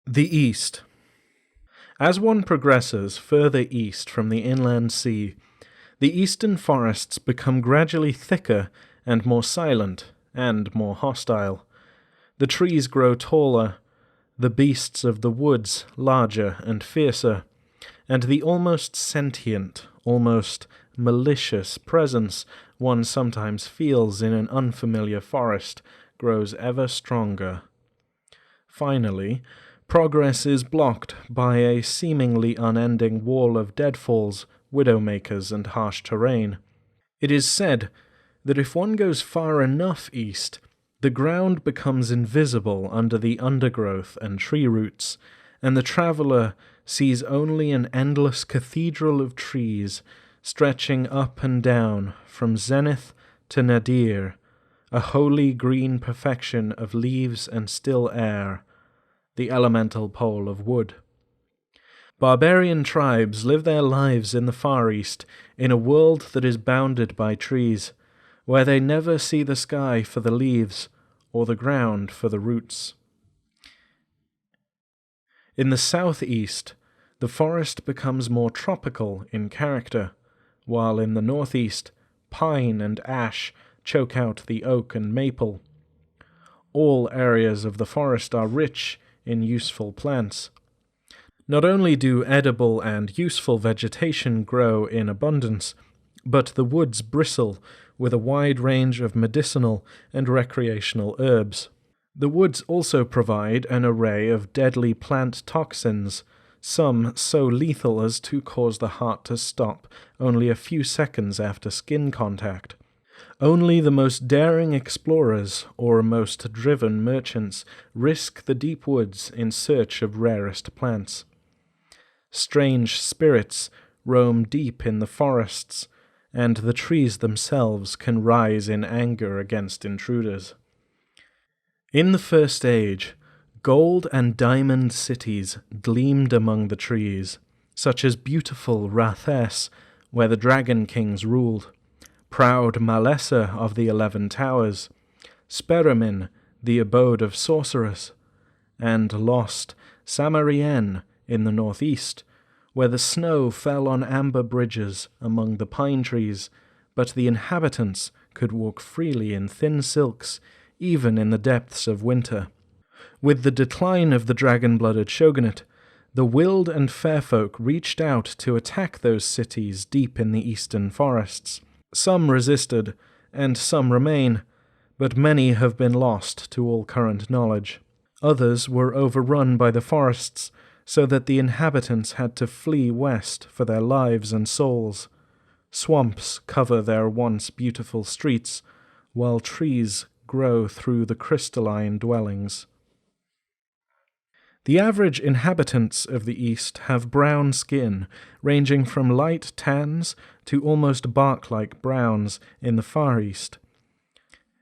The East. As one progresses further east from the inland sea, the eastern forests become gradually thicker and more silent and more hostile. The trees grow taller, the beasts of the woods larger and fiercer, and the almost sentient, almost malicious presence one sometimes feels in an unfamiliar forest grows ever stronger. Finally, progress is blocked by a seemingly unending wall of deadfalls, widowmakers, and harsh terrain. It is said that if one goes far enough east, the ground becomes invisible under the undergrowth and tree roots, and the traveller sees only an endless cathedral of trees stretching up and down from zenith to nadir, a holy green perfection of leaves and still air, the elemental pole of wood. Barbarian tribes live their lives in the Far East, in a world that is bounded by trees, where they never see the sky for the leaves or the ground for the roots. In the southeast, the forest becomes more tropical in character, while in the northeast, pine and ash choke out the oak and maple. All areas of the forest are rich in useful plants. Not only do edible and useful vegetation grow in abundance, but the woods bristle with a wide range of medicinal and recreational herbs. The woods also provide an array of deadly plant toxins, some so lethal as to cause the heart to stop only a few seconds after skin contact. Only the most daring explorers or most driven merchants risk the deep woods in search of rarest plants. Strange spirits roam deep in the forests, and the trees themselves can rise in anger against intruders. In the First Age, gold and diamond cities gleamed among the trees, such as beautiful Rathess, where the dragon kings ruled, proud Malessa of the 11 Towers, Speramin, the abode of sorcerers, and lost Samarien in the northeast, where the snow fell on amber bridges among the pine trees, but the inhabitants could walk freely in thin silks, even in the depths of winter. With the decline of the dragon-blooded shogunate, the Wild and Fairfolk reached out to attack those cities deep in the eastern forests. Some resisted, and some remain, but many have been lost to all current knowledge. Others were overrun by the forests, so that the inhabitants had to flee west for their lives and souls. Swamps cover their once beautiful streets, while trees grow through the crystalline dwellings. The average inhabitants of the East have brown skin, ranging from light tans to almost bark-like browns in the Far East.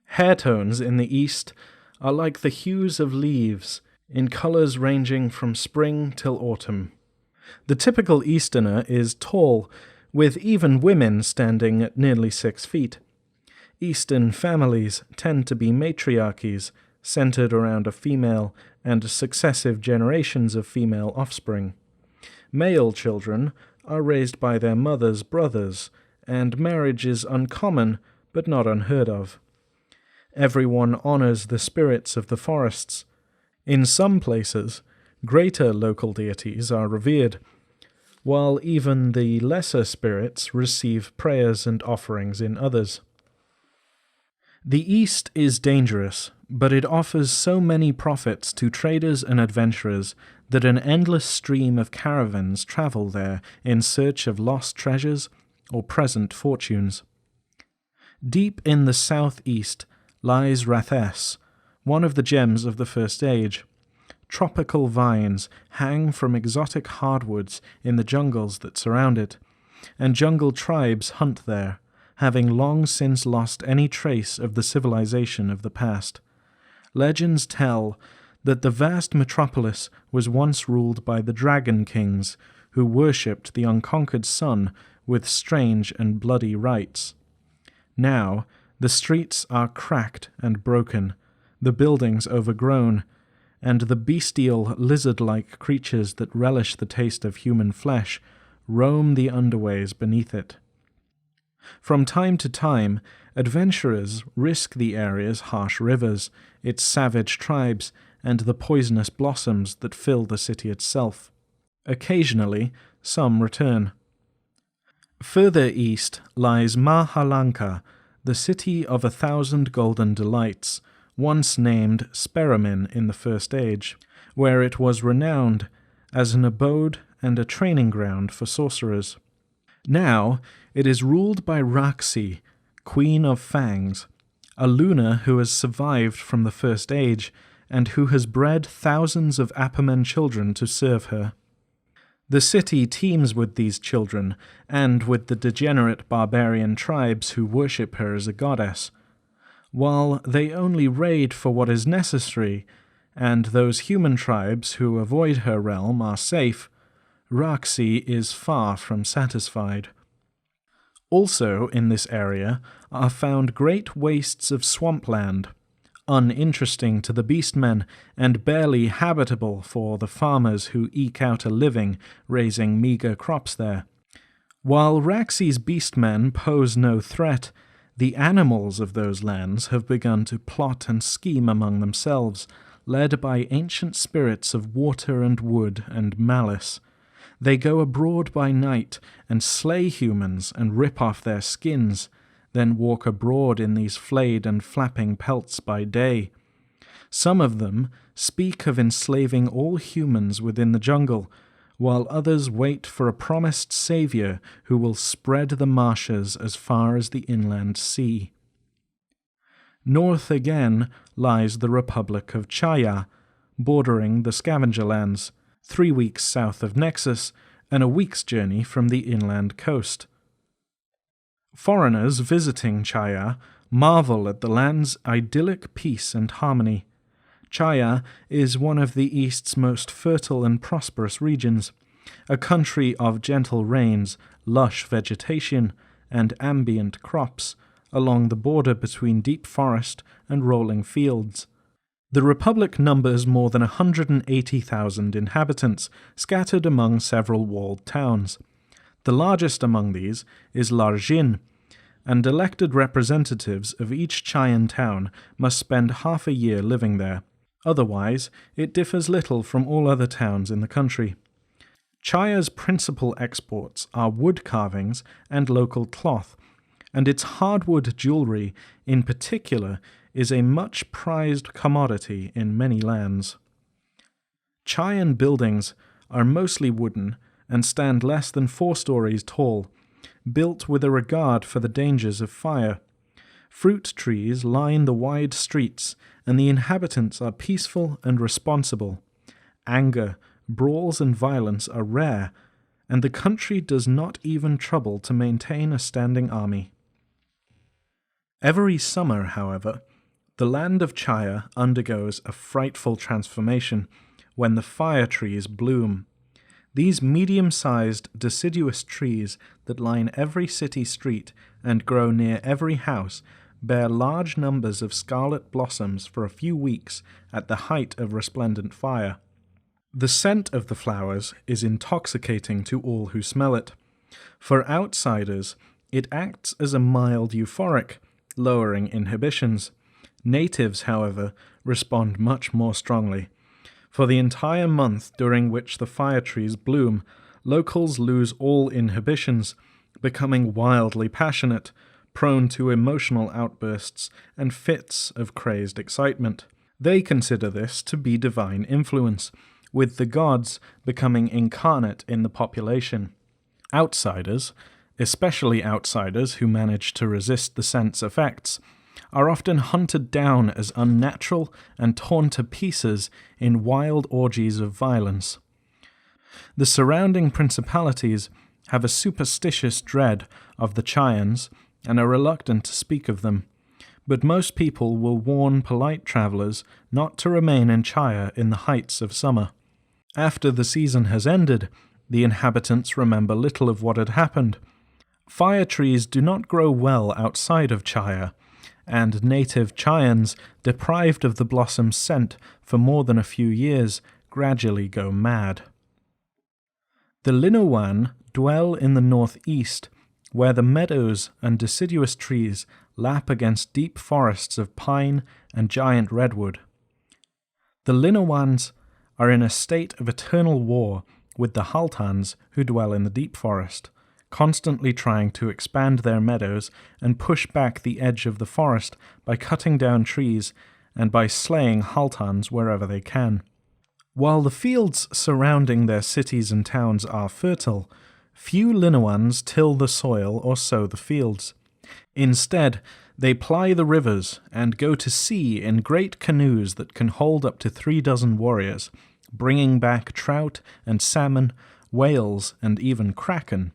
Hair tones in the East are like the hues of leaves, in colours ranging from spring till autumn. The typical Easterner is tall, with even women standing at nearly 6 feet. Eastern families tend to be matriarchies, centred around a female and successive generations of female offspring. Male children are raised by their mother's brothers, and marriage is uncommon but not unheard of. Everyone honours the spirits of the forests. In some places, greater local deities are revered, while even the lesser spirits receive prayers and offerings in others. The East is dangerous, but it offers so many profits to traders and adventurers that an endless stream of caravans travel there in search of lost treasures or present fortunes. Deep in the southeast lies Rathess, one of the gems of the First Age. Tropical vines hang from exotic hardwoods in the jungles that surround it, and jungle tribes hunt there, having long since lost any trace of the civilization of the past. Legends tell that the vast metropolis was once ruled by the dragon kings, who worshipped the unconquered sun with strange and bloody rites. Now, the streets are cracked and broken, the buildings overgrown, and the bestial lizard-like creatures that relish the taste of human flesh roam the underways beneath it. From time to time, adventurers risk the area's harsh rivers, its savage tribes, and the poisonous blossoms that fill the city itself. Occasionally, some return. Further east lies Mahalanka, the city of 1,000 golden delights, once named Speramin in the First Age, where it was renowned as an abode and a training ground for sorcerers. Now it is ruled by Raksi, Queen of Fangs, a Luna who has survived from the First Age and who has bred thousands of Apamen children to serve her. The city teems with these children, and with the degenerate barbarian tribes who worship her as a goddess. While they only raid for what is necessary, and those human tribes who avoid her realm are safe, Raksi is far from satisfied. Also in this area are found great wastes of swampland, uninteresting to the beastmen and barely habitable for the farmers who eke out a living raising meagre crops there. While Raksi's beastmen pose no threat, the animals of those lands have begun to plot and scheme among themselves, led by ancient spirits of water and wood and malice. They go abroad by night and slay humans and rip off their skins, then walk abroad in these flayed and flapping pelts by day. Some of them speak of enslaving all humans within the jungle, while others wait for a promised saviour who will spread the marshes as far as the inland sea. North again lies the Republic of Chaya, bordering the scavenger lands, 3 weeks south of Nexus and a week's journey from the inland coast. Foreigners visiting Chaya marvel at the land's idyllic peace and harmony. Chaya is one of the East's most fertile and prosperous regions, a country of gentle rains, lush vegetation, and ambient crops, along the border between deep forest and rolling fields. The Republic numbers more than 180,000 inhabitants, scattered among several walled towns. The largest among these is Larjin, and elected representatives of each Chayan town must spend half a year living there. Otherwise, it differs little from all other towns in the country. Chaya's principal exports are wood carvings and local cloth, and its hardwood jewellery in particular is a much prized commodity in many lands. Chayan buildings are mostly wooden and stand less than 4 stories tall, built with a regard for the dangers of fire. Fruit trees line the wide streets, and the inhabitants are peaceful and responsible. Anger, brawls and violence are rare, and the country does not even trouble to maintain a standing army. Every summer, however, the land of Chaya undergoes a frightful transformation when the fire trees bloom. These medium-sized, deciduous trees that line every city street and grow near every house bear large numbers of scarlet blossoms for a few weeks at the height of resplendent fire. The scent of the flowers is intoxicating to all who smell it. For outsiders, it acts as a mild euphoric, lowering inhibitions. Natives, however, respond much more strongly. For the entire month during which the fire trees bloom, locals lose all inhibitions, becoming wildly passionate, prone to emotional outbursts and fits of crazed excitement. They consider this to be divine influence, with the gods becoming incarnate in the population. Outsiders, especially outsiders who manage to resist the scent's effects, are often hunted down as unnatural and torn to pieces in wild orgies of violence. The surrounding principalities have a superstitious dread of the Chayans and are reluctant to speak of them, but most people will warn polite travellers not to remain in Chaya in the heights of summer. After the season has ended, the inhabitants remember little of what had happened. Fire trees do not grow well outside of Chaya, and native Chayans, deprived of the blossom's scent for more than a few years, gradually go mad. The Linowan dwell in the northeast, where the meadows and deciduous trees lap against deep forests of pine and giant redwood. The Linowans are in a state of eternal war with the Haltans, who dwell in the deep forest, constantly trying to expand their meadows and push back the edge of the forest by cutting down trees and by slaying Haltans wherever they can. While the fields surrounding their cities and towns are fertile, few Linowans till the soil or sow the fields. Instead, they ply the rivers and go to sea in great canoes that can hold up to 36 warriors, bringing back trout and salmon, whales, and even kraken.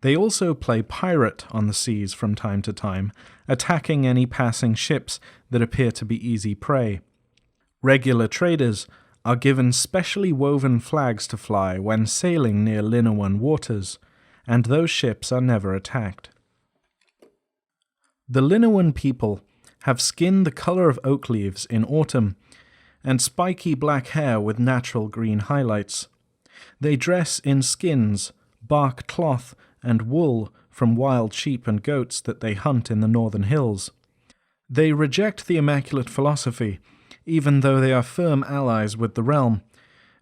They also play pirate on the seas from time to time, attacking any passing ships that appear to be easy prey. Regular traders are given specially woven flags to fly when sailing near Linowan waters, and those ships are never attacked. The Linowan people have skin the color of oak leaves in autumn, and spiky black hair with natural green highlights. They dress in skins, bark cloth, and wool from wild sheep and goats that they hunt in the northern hills. They reject the Immaculate Philosophy, even though they are firm allies with the realm,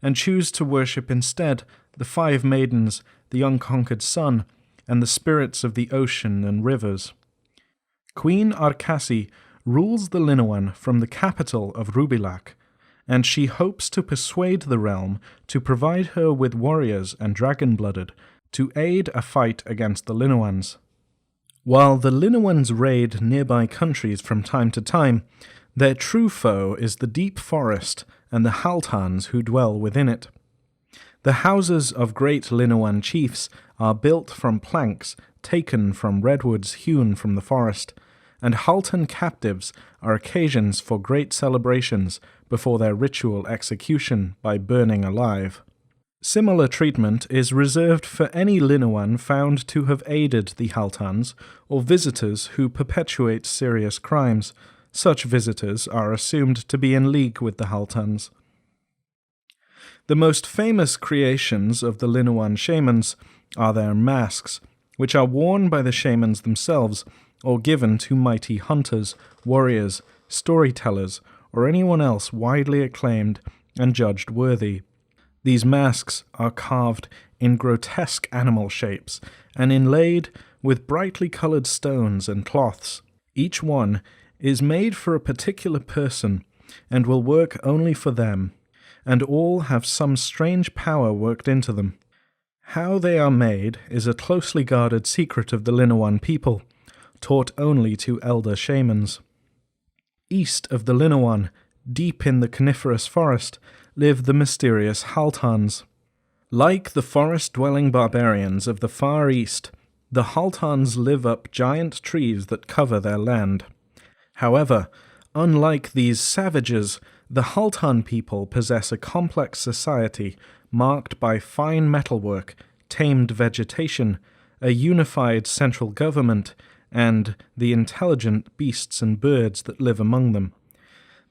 and choose to worship instead the 5 maidens, the unconquered sun, and the spirits of the ocean and rivers. Queen Raksi rules the Linowan from the capital of Rubilak, and she hopes to persuade the realm to provide her with warriors and dragon-blooded to aid a fight against the Linowans. While the Linowans raid nearby countries from time to time, their true foe is the deep forest and the Haltans who dwell within it. The houses of great Linowan chiefs are built from planks taken from redwoods hewn from the forest, and Haltan captives are occasions for great celebrations before their ritual execution by burning alive. Similar treatment is reserved for any Linowan found to have aided the Haltans or visitors who perpetuate serious crimes. Such visitors are assumed to be in league with the Haltans. The most famous creations of the Linowan shamans are their masks, which are worn by the shamans themselves or given to mighty hunters, warriors, storytellers, or anyone else widely acclaimed and judged worthy. These masks are carved in grotesque animal shapes and inlaid with brightly colored stones and cloths. Each one is made for a particular person and will work only for them, and all have some strange power worked into them. How they are made is a closely guarded secret of the Linowan people, taught only to elder shamans. East of the Linowan, deep in the coniferous forest, live the mysterious Haltans. Like the forest-dwelling barbarians of the Far East, the Haltans live up giant trees that cover their land. However, unlike these savages, the Haltan people possess a complex society marked by fine metalwork, tamed vegetation, a unified central government, and the intelligent beasts and birds that live among them.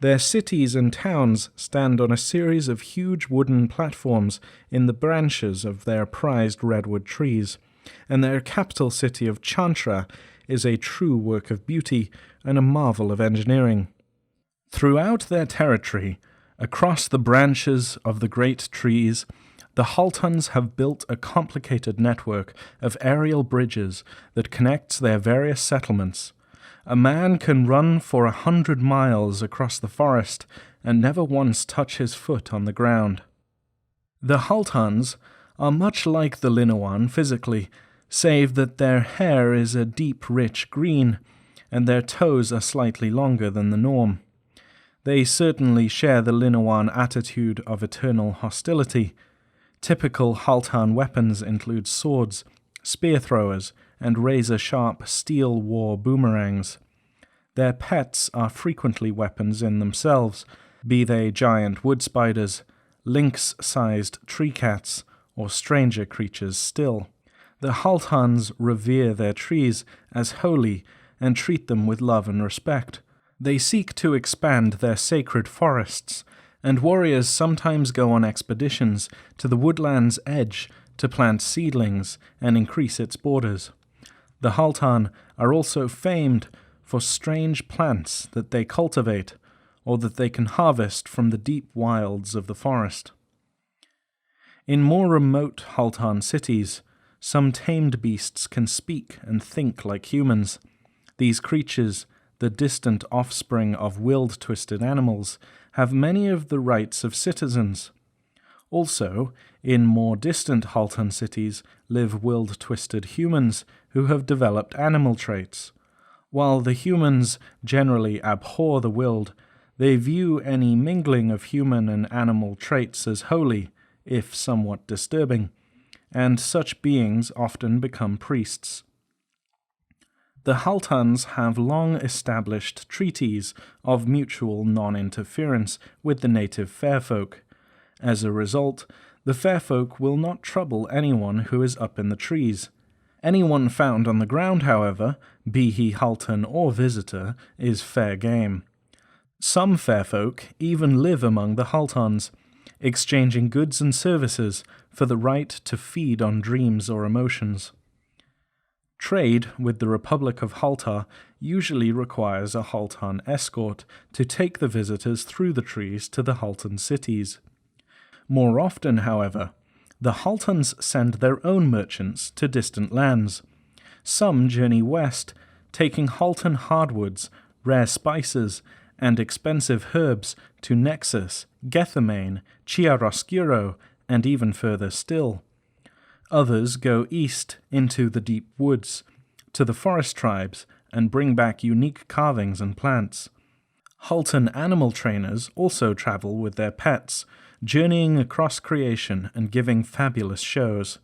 Their cities and towns stand on a series of huge wooden platforms in the branches of their prized redwood trees, and their capital city of Chantra is a true work of beauty and a marvel of engineering. Throughout their territory, across the branches of the great trees, the Haltans have built a complicated network of aerial bridges that connects their various settlements. A man can run for 100 miles across the forest and never once touch his foot on the ground. The Haltans are much like the Linowan physically, save that their hair is a deep, rich green, and their toes are slightly longer than the norm. They certainly share the Linowan attitude of eternal hostility. Typical Haltan weapons include swords, spear throwers, and razor-sharp steel war boomerangs. Their pets are frequently weapons in themselves, be they giant wood spiders, lynx-sized tree cats, or stranger creatures still. The Haltans revere their trees as holy and treat them with love and respect. They seek to expand their sacred forests, and warriors sometimes go on expeditions to the woodland's edge to plant seedlings and increase its borders. The Haltan are also famed for strange plants that they cultivate, or that they can harvest from the deep wilds of the forest. In more remote Haltan cities, some tamed beasts can speak and think like humans. These creatures, the distant offspring of willed-twisted animals, have many of the rights of citizens. Also, in more distant Haltan cities live willed-twisted humans who have developed animal traits. While the humans generally abhor the willed, they view any mingling of human and animal traits as holy, if somewhat disturbing, and such beings often become priests. The Haltans have long established treaties of mutual non-interference with the native fairfolk. As a result, the fairfolk will not trouble anyone who is up in the trees. Anyone found on the ground, however, be he Haltan or visitor, is fair game. Some fairfolk even live among the Haltans, exchanging goods and services for the right to feed on dreams or emotions. Trade with the Republic of Halta usually requires a Haltan escort to take the visitors through the trees to the Haltan cities. More often, however, the Haltans send their own merchants to distant lands. Some journey west, taking Haltan hardwoods, rare spices, and expensive herbs to Nexus, Gethamane, Chiaroscuro, and even further still. Others go east into the deep woods, to the forest tribes, and bring back unique carvings and plants. Haltan animal trainers also travel with their pets, journeying across creation and giving fabulous shows.